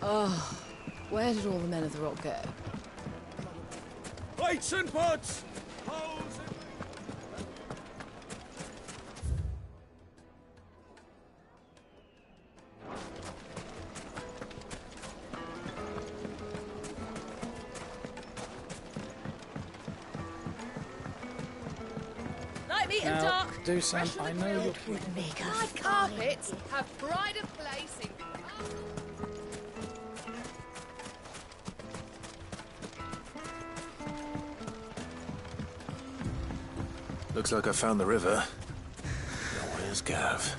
Oh, where did all the men of the rock go? Lights and pods! Holes and... Light, meat and dark. Do Sam, I know you're... Would make a My carpets have pride of place in... Looks like I found the river. Now where's Gav?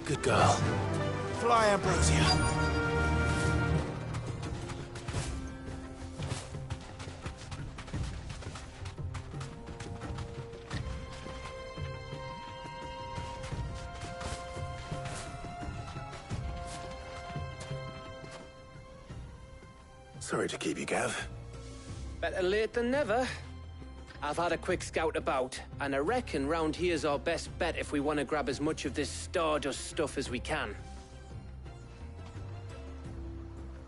Good girl. Fly, Ambrosia. Sorry to keep you, Gav. Better late than never. I've had a quick scout about, and I reckon round here's our best bet if we want to grab as much of this Stardust stuff as we can.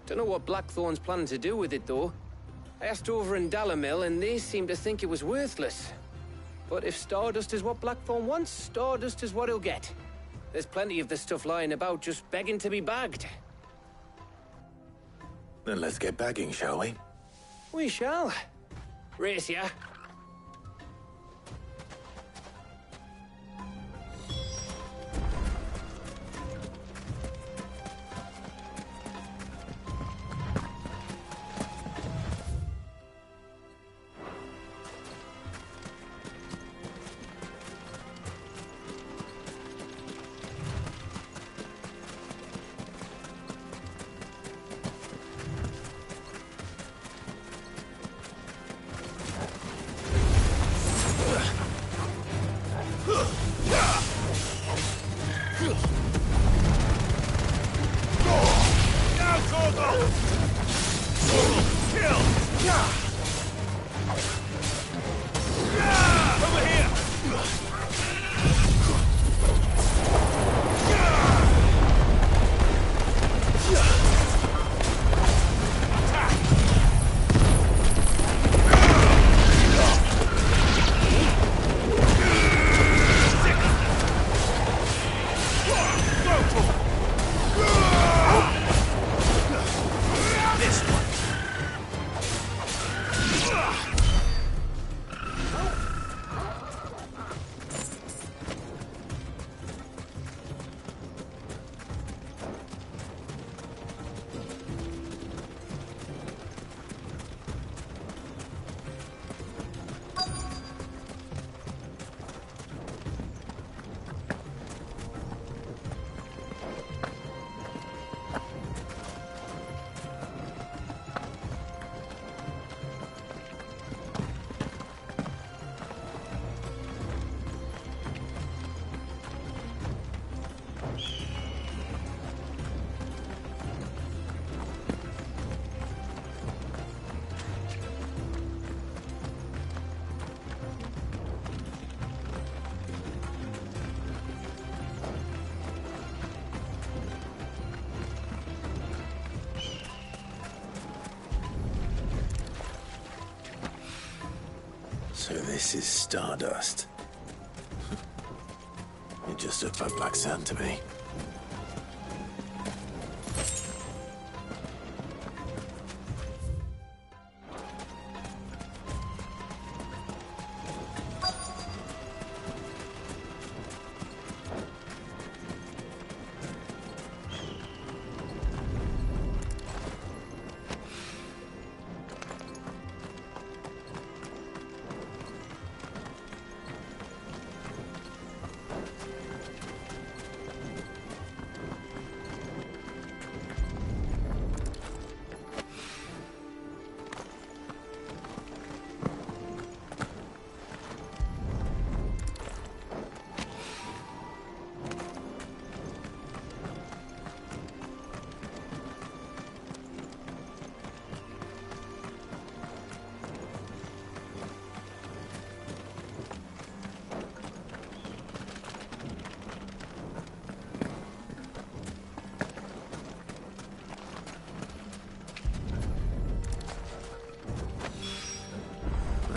Don't know what Blackthorn's planning to do with it, though. I asked over in Dalamil, and they seem to think it was worthless. But if Stardust is what Blackthorn wants, Stardust is what he'll get. There's plenty of this stuff lying about, just begging to be bagged. Then let's get bagging, shall we? We shall. Race ya. So this is Stardust. It just looks like black sand to me.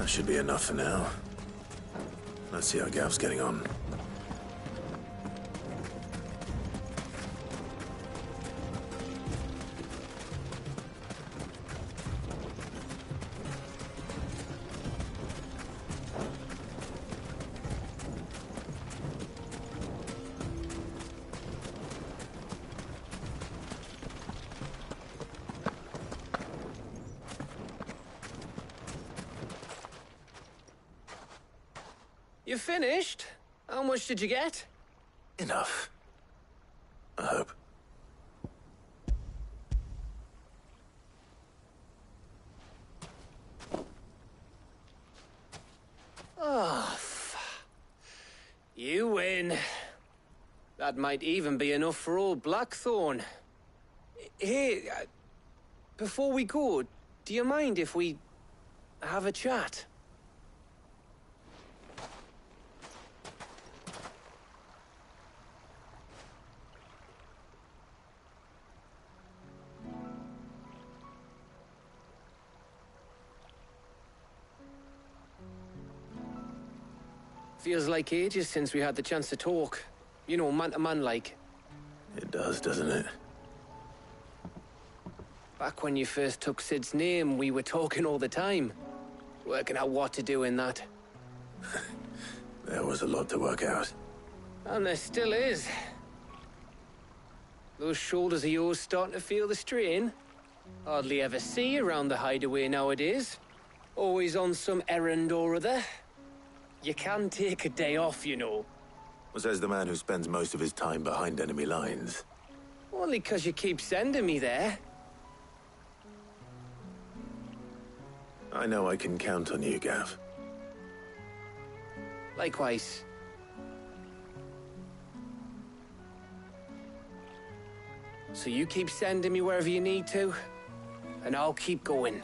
That should be enough for now. Let's see how Gav's getting on. You finished? How much did you get? Enough. I hope. Oh, you win. That might even be enough for old Blackthorn. Hey, before we go, do you mind if we have a chat? Feels like ages since we had the chance to talk. You know, man to man like. It does, doesn't it? Back when you first took Sid's name, we were talking all the time. Working out what to do in that. There was a lot to work out. And there still is. Those shoulders of yours starting to feel the strain. Hardly ever see you around the hideaway nowadays. Always on some errand or other. You can take a day off, you know. Says the man who spends most of his time behind enemy lines. Only 'cause you keep sending me there. I know I can count on you, Gav. Likewise. So you keep sending me wherever you need to, and I'll keep going.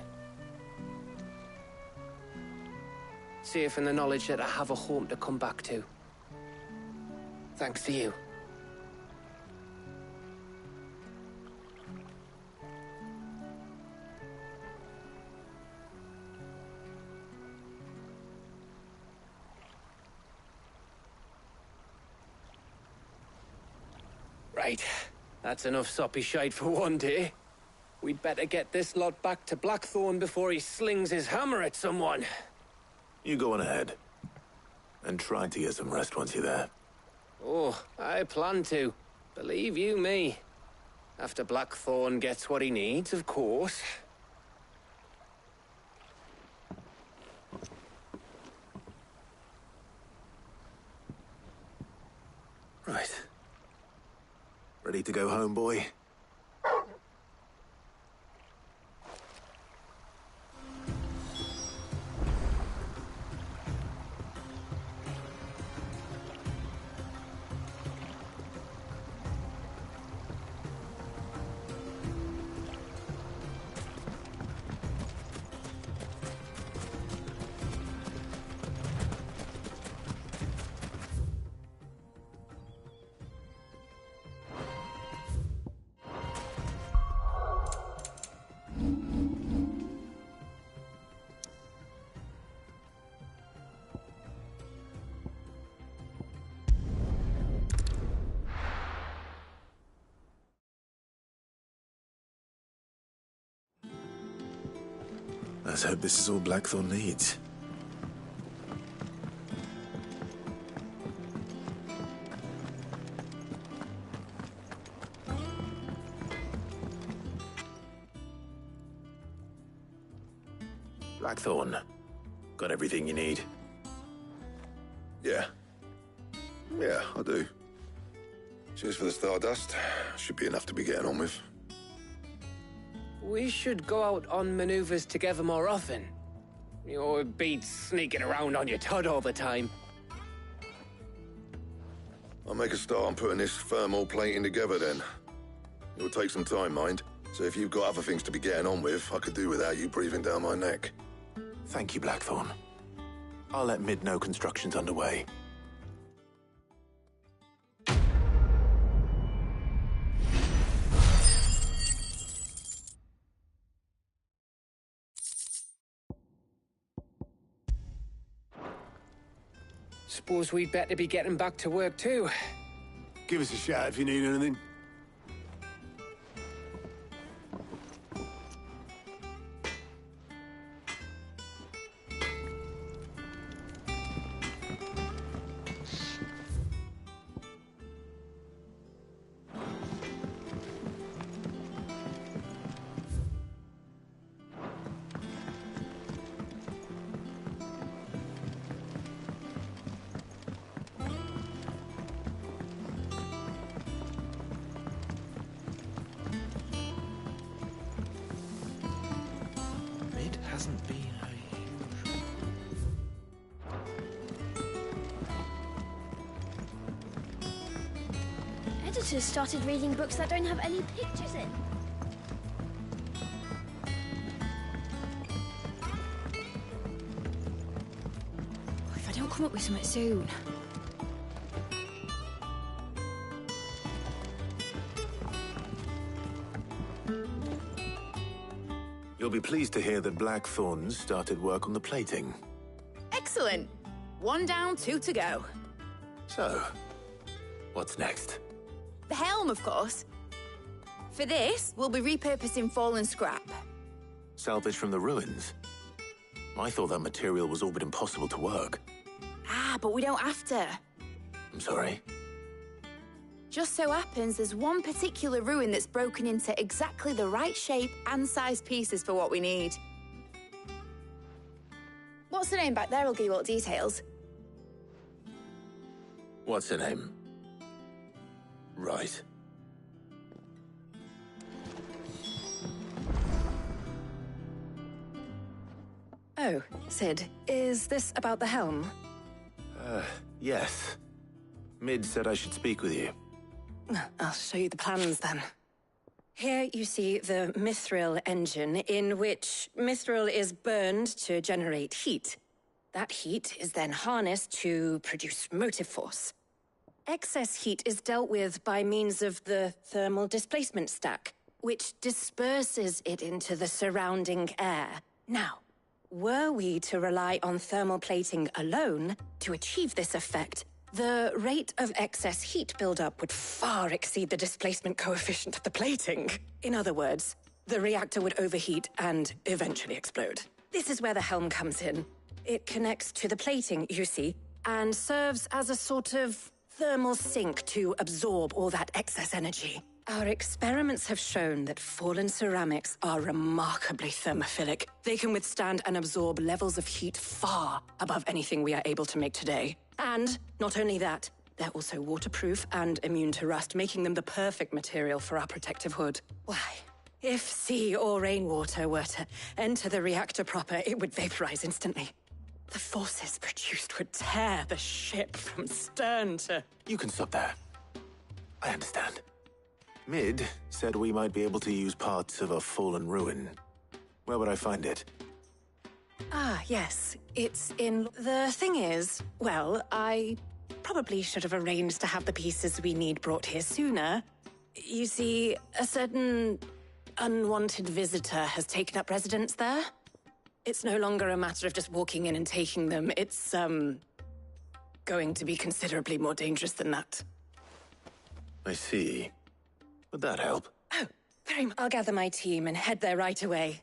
Safe in the knowledge that I have a home to come back to. Thanks to you. Right. That's enough soppy shite for one day. We'd better get this lot back to Blackthorn before he slings his hammer at someone. You go on ahead. And try to get some rest once you're there. Oh, I plan to. Believe you me. After Blackthorn gets what he needs, of course. Right. Ready to go home, boy? Let's hope this is all Blackthorn needs. Blackthorn, got everything you need? Yeah, I do. Cheers for the Stardust. Should be enough to be getting on with. We should go out on maneuvers together more often. You're beat sneaking around on your Todd all the time. I'll make a start on putting this thermal plating together then. It will take some time, mind. So if you've got other things to be getting on with, I could do without you breathing down my neck. Thank you, Blackthorn. I'll let Mid know construction's underway. Suppose we'd better be getting back to work too. Give us a shout if you need anything. Hasn't been a usual. Editors started reading books that don't have any pictures in. If I don't come up with something soon. You'll be pleased to hear that Blackthorn started work on the plating. Excellent. 1 down, 2 to go. So, what's next? The helm, of course. For this, we'll be repurposing fallen scrap. Salvage from the ruins? I thought that material was all but impossible to work. Ah, but we don't have to. I'm sorry. Just so happens there's one particular ruin that's broken into exactly the right shape and size pieces for what we need. What's the name back there? I'll give you all the details. What's her name? Right. Oh, Sid, is this about the helm? Yes. Mid said I should speak with you. I'll show you the plans then. Here you see the mithril engine, in which mithril is burned to generate heat. That heat is then harnessed to produce motive force. Excess heat is dealt with by means of the thermal displacement stack, which disperses it into the surrounding air. Now, were we to rely on thermal plating alone to achieve this effect, the rate of excess heat buildup would far exceed the displacement coefficient of the plating. In other words, the reactor would overheat and eventually explode. This is where the helm comes in. It connects to the plating, you see, and serves as a sort of thermal sink to absorb all that excess energy. Our experiments have shown that fallen ceramics are remarkably thermophilic. They can withstand and absorb levels of heat far above anything we are able to make today. And not only that, they're also waterproof and immune to rust, making them the perfect material for our protective hood. Why, if sea or rainwater were to enter the reactor proper, it would vaporize instantly. The forces produced would tear the ship from stern to... You can stop there. I understand. Mid said we might be able to use parts of a fallen ruin. Where would I find it? Ah, yes. It's in... The thing is, well, I probably should have arranged to have the pieces we need brought here sooner. You see, a certain unwanted visitor has taken up residence there. It's no longer a matter of just walking in and taking them. It's, going to be considerably more dangerous than that. I see. Would that help? Oh, very much. I'll gather my team and head there right away.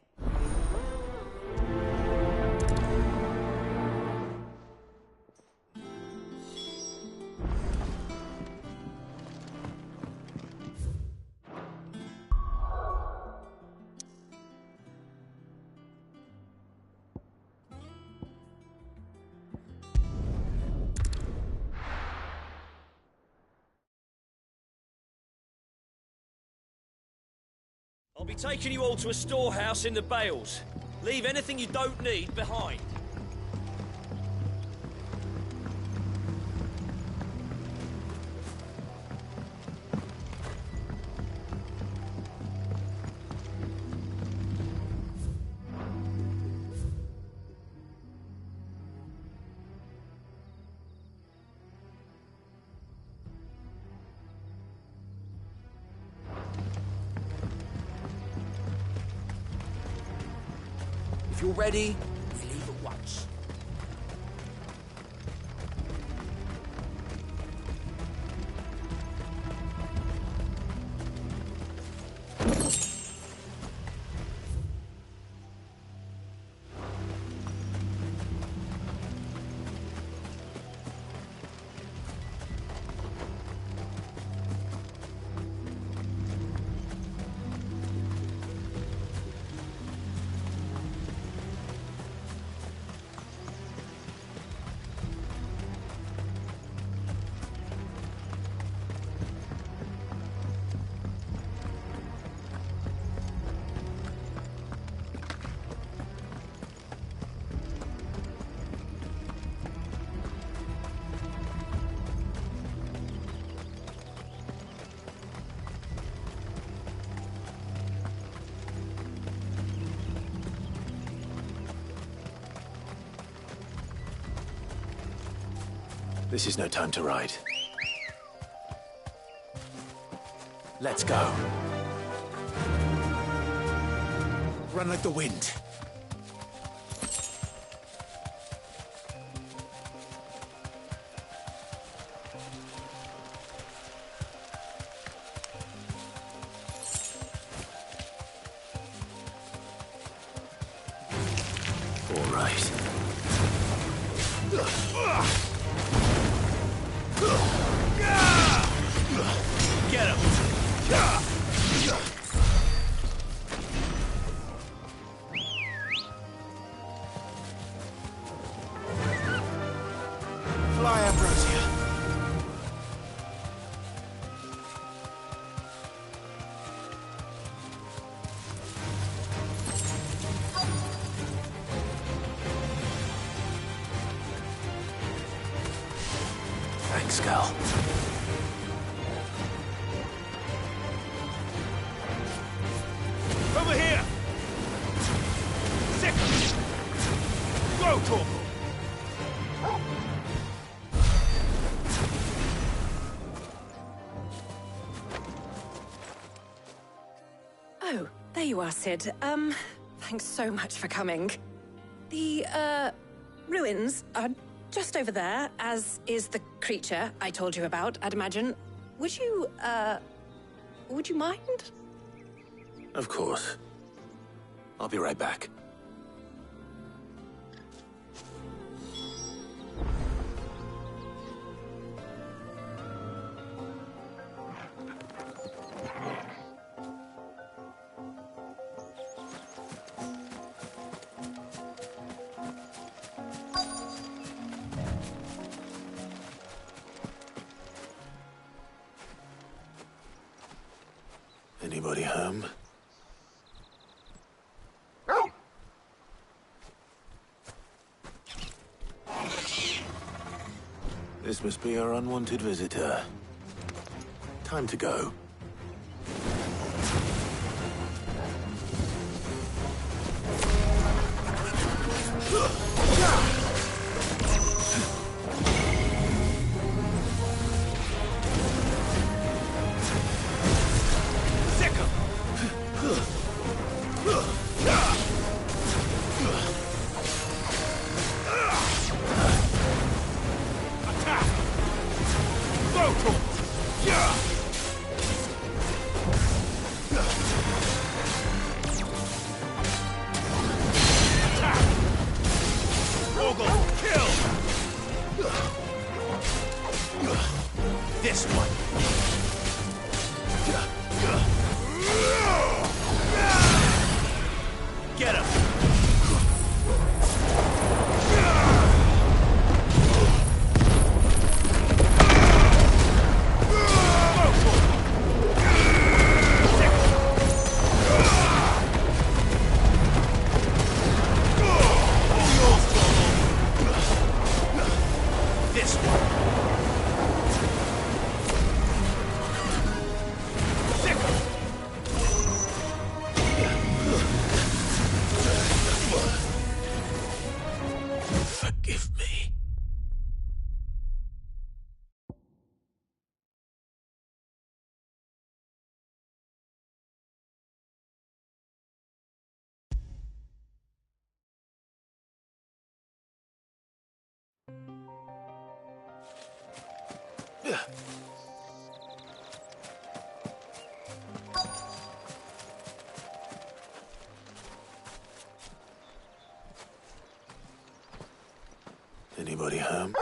I'll be taking you all to a storehouse in the Bales. Leave anything you don't need behind. If you're ready, we leave at once. This is no time to ride. Let's go. Run like the wind. All right. Get him! Fly, Ambrosia. Thanks, Gal. Over here! Second! Go, Torval! Oh, there you are, Sid. Thanks so much for coming. The, ruins are just over there, as is the creature I told you about, I'd imagine. Would you mind? Of course. I'll be right back. Anybody home? This must be our unwanted visitor. Time to go. This one. Get him. This one. Forgive me. Anybody home?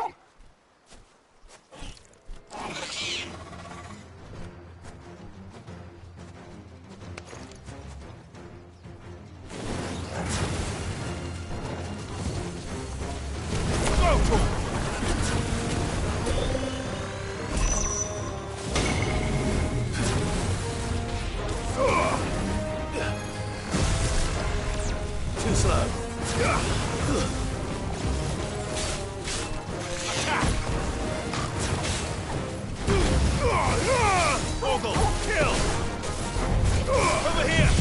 Too slow. Torgal, kill! Over here!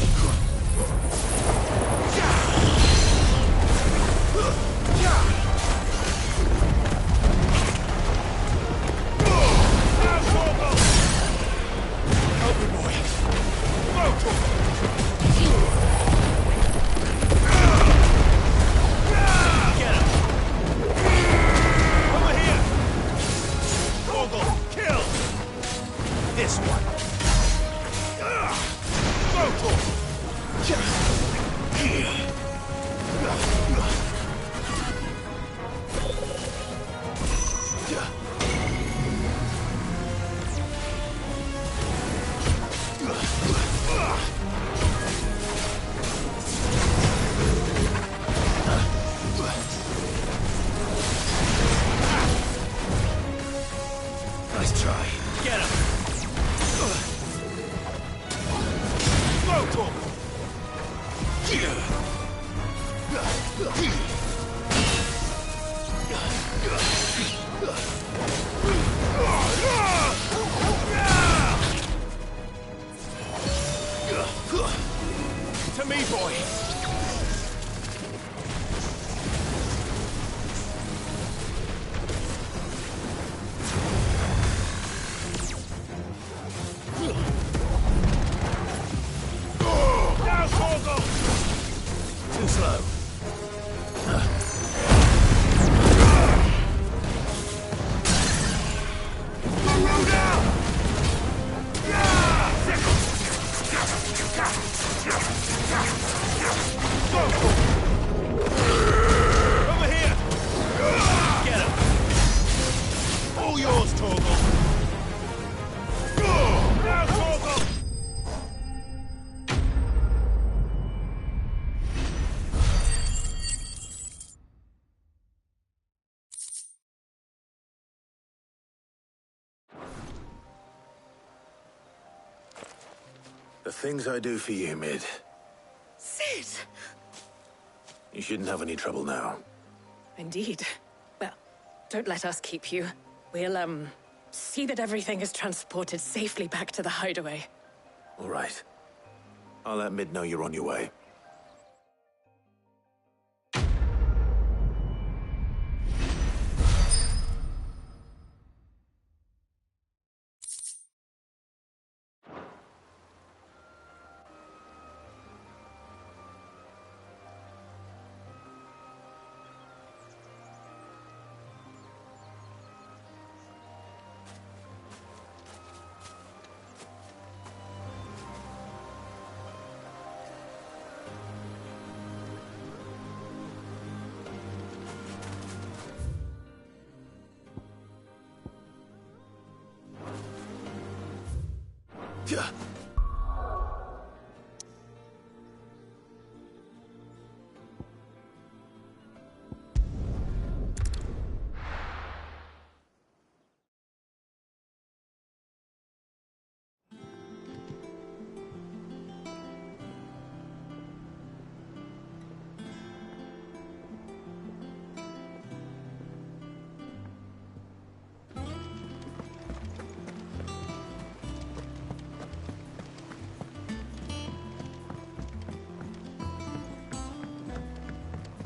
To me, boy! Now, Torgal! Too slow. Over here! Get him! All yours, Torgal! Now, Torgal! The things I do for you, Mid. Sid! You shouldn't have any trouble now. Indeed. Well, don't let us keep you. We'll, see that everything is transported safely back to the hideaway. All right. I'll let Mid know you're on your way. Yeah.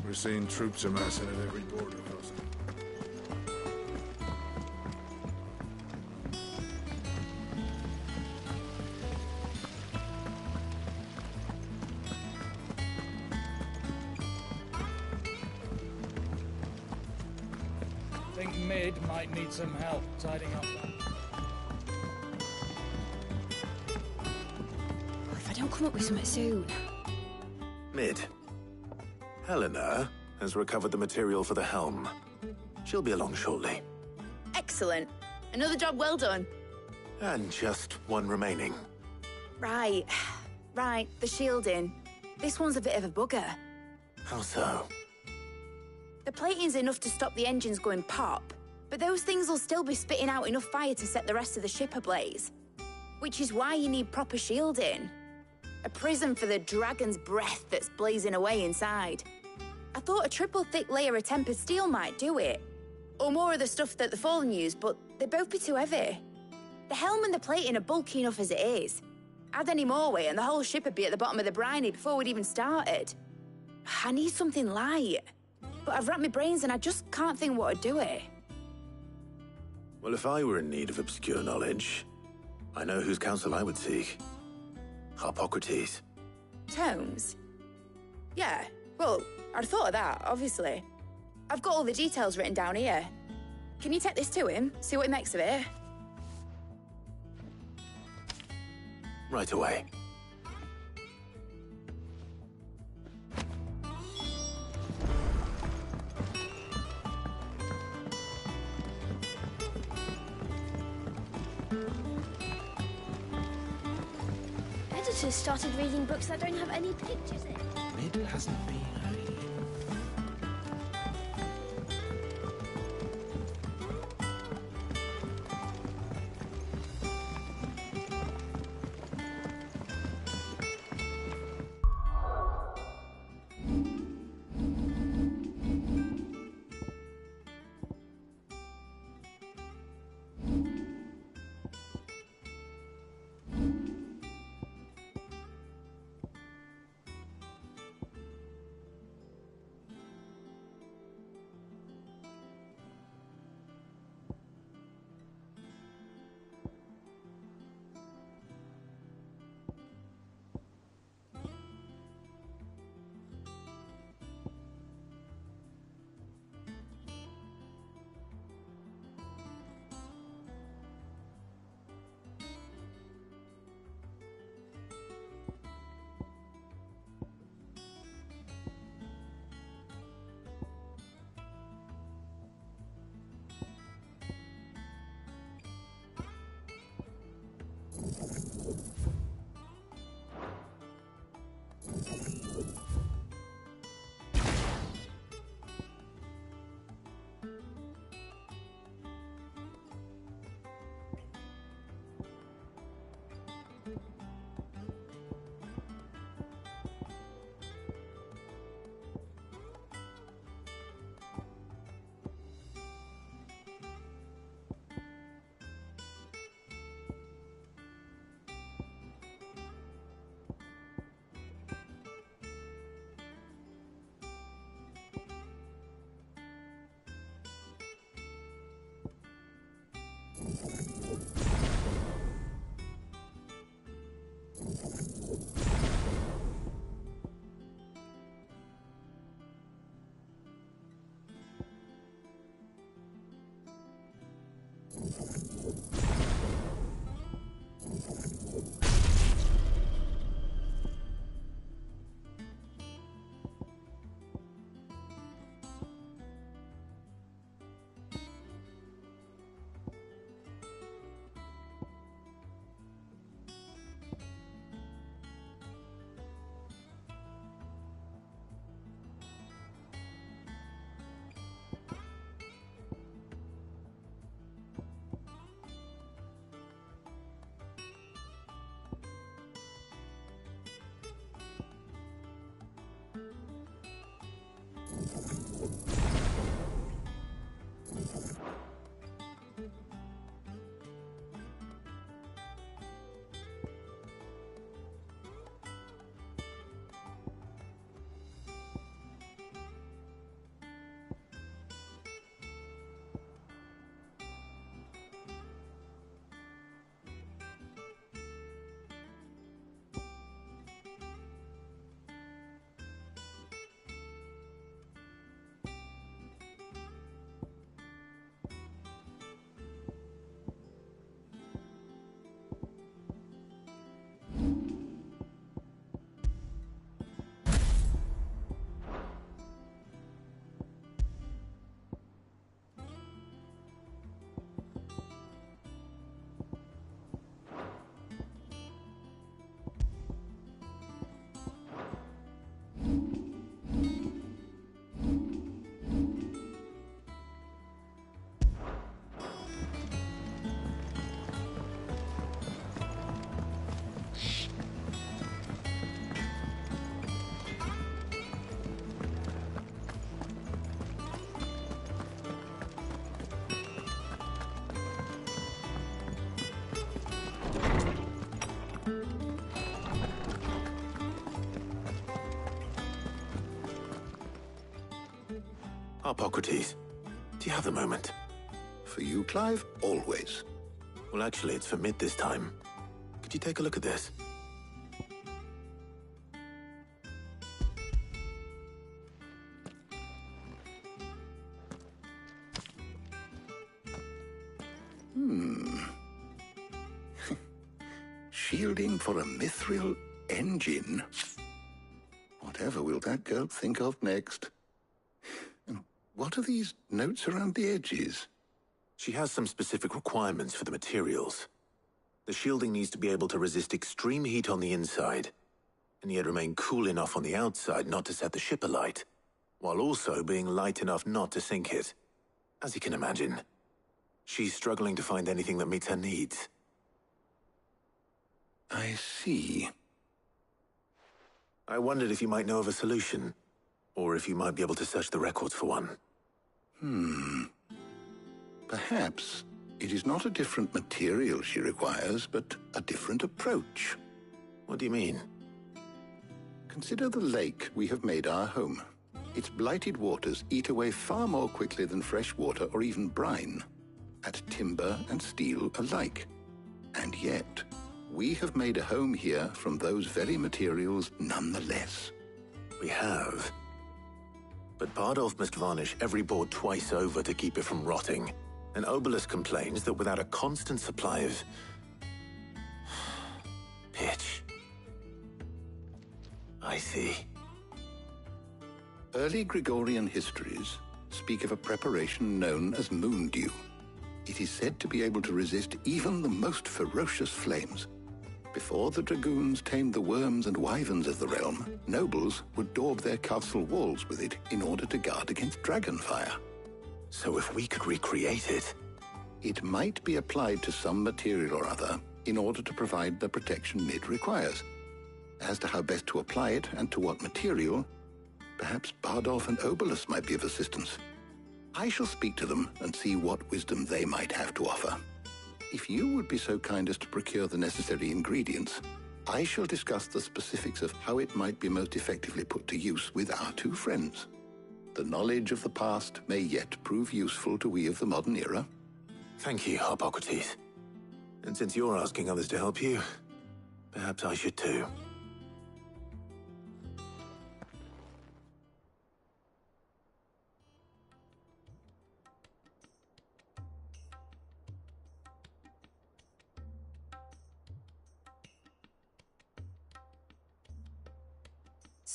We're seeing troops amassing at every border post. Think Mid might need some help tidying up that. If I don't come up with something soon. Mid. Helena has recovered the material for the helm. She'll be along shortly. Excellent. Another job well done. And just one remaining. Right. Right, the shielding. This one's a bit of a bugger. How so? The plating's enough to stop the engines going pop, but those things will still be spitting out enough fire to set the rest of the ship ablaze. Which is why you need proper shielding. A prison for the dragon's breath that's blazing away inside. I thought a triple thick layer of tempered steel might do it. Or more of the stuff that the Fallen use, but they'd both be too heavy. The helm and the plating are bulky enough as it is. Add any more weight and the whole ship would be at the bottom of the briny before we'd even started. I need something light. But I've racked my brains and I just can't think what would do it. Well, if I were in need of obscure knowledge, I know whose counsel I would seek. Harpocrates. Tomes? Yeah, well, I'd thought of that, obviously. I've got all the details written down here. Can you take this to him, see what he makes of it? Right away. Editors started reading books that don't have any pictures in. Mid hasn't been Hippocrates, do you have a moment? For you, Clive, always. Well, actually, it's for Mid this time. Could you take a look at this? Shielding for a mithril engine? Whatever will that girl think of next? And what are these notes around the edges? She has some specific requirements for the materials. The shielding needs to be able to resist extreme heat on the inside, and yet remain cool enough on the outside not to set the ship alight, while also being light enough not to sink it. As you can imagine, she's struggling to find anything that meets her needs. I see. I wondered if you might know of a solution, or if you might be able to search the records for one. Perhaps it is not a different material she requires, but a different approach. What do you mean? Consider the lake we have made our home. Its blighted waters eat away far more quickly than fresh water or even brine, at timber and steel alike. And yet, we have made a home here from those very materials nonetheless. We have. But Bardolph must varnish every board twice over to keep it from rotting. And Obolus complains that without a constant supply of pitch. I see. Early Gregorian histories speak of a preparation known as moon dew. It is said to be able to resist even the most ferocious flames. Before the dragoons tamed the worms and wyverns of the realm, nobles would daub their castle walls with it in order to guard against dragonfire. So if we could recreate it... It might be applied to some material or other in order to provide the protection Mid requires. As to how best to apply it and to what material, perhaps Bardolph and Obolus might be of assistance. I shall speak to them and see what wisdom they might have to offer. If you would be so kind as to procure the necessary ingredients, I shall discuss the specifics of how it might be most effectively put to use with our two friends. The knowledge of the past may yet prove useful to we of the modern era. Thank you, Hippocrates. And since you're asking others to help you, Perhaps I should too.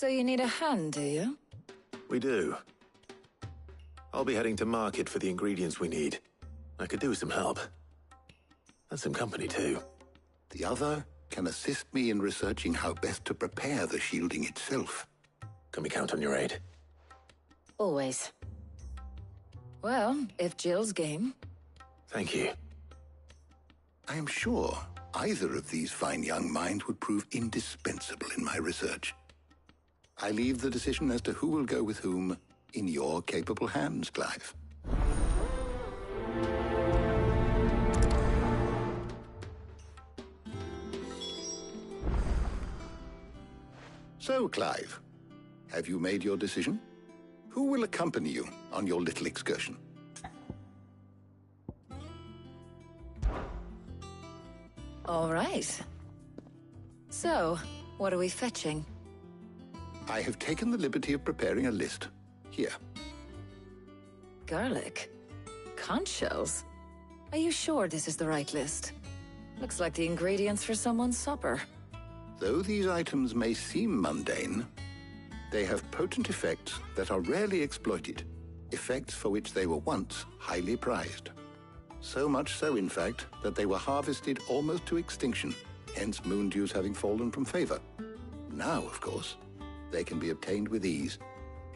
So you need a hand, do you? We do. I'll be heading to market for the ingredients we need. I could do with some help. And some company too. The other can assist me in researching how best to prepare the shielding itself. Can we count on your aid? Always. Well, if Jill's game. Thank you. I am sure either of these fine young minds would prove indispensable in my research. I leave the decision as to who will go with whom in your capable hands, Clive. So, Clive, have you made your decision? Who will accompany you on your little excursion? All right. So, what are we fetching? I have taken the liberty of preparing a list. Here. Garlic? Conch shells? Are you sure this is the right list? Looks like the ingredients for someone's supper. Though these items may seem mundane, they have potent effects that are rarely exploited, effects for which they were once highly prized. So much so, in fact, that they were harvested almost to extinction, hence moondews having fallen from favor. Now, of course, they can be obtained with ease.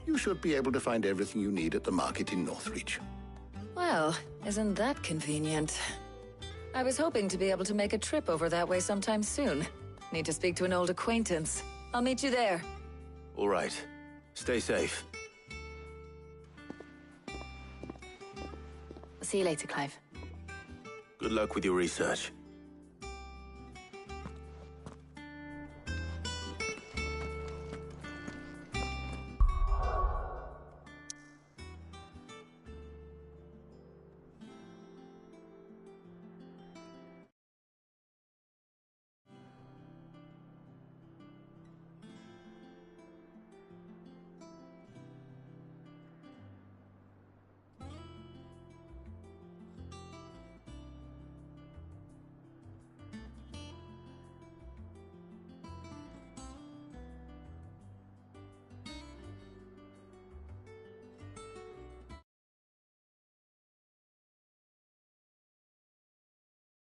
You should be able to find everything you need at the market in Northreach. Well, isn't that convenient? I was hoping to be able to make a trip over that way sometime soon. Need to speak to an old acquaintance. I'll meet you there. All right. Stay safe. See you later, Clive. Good luck with your research.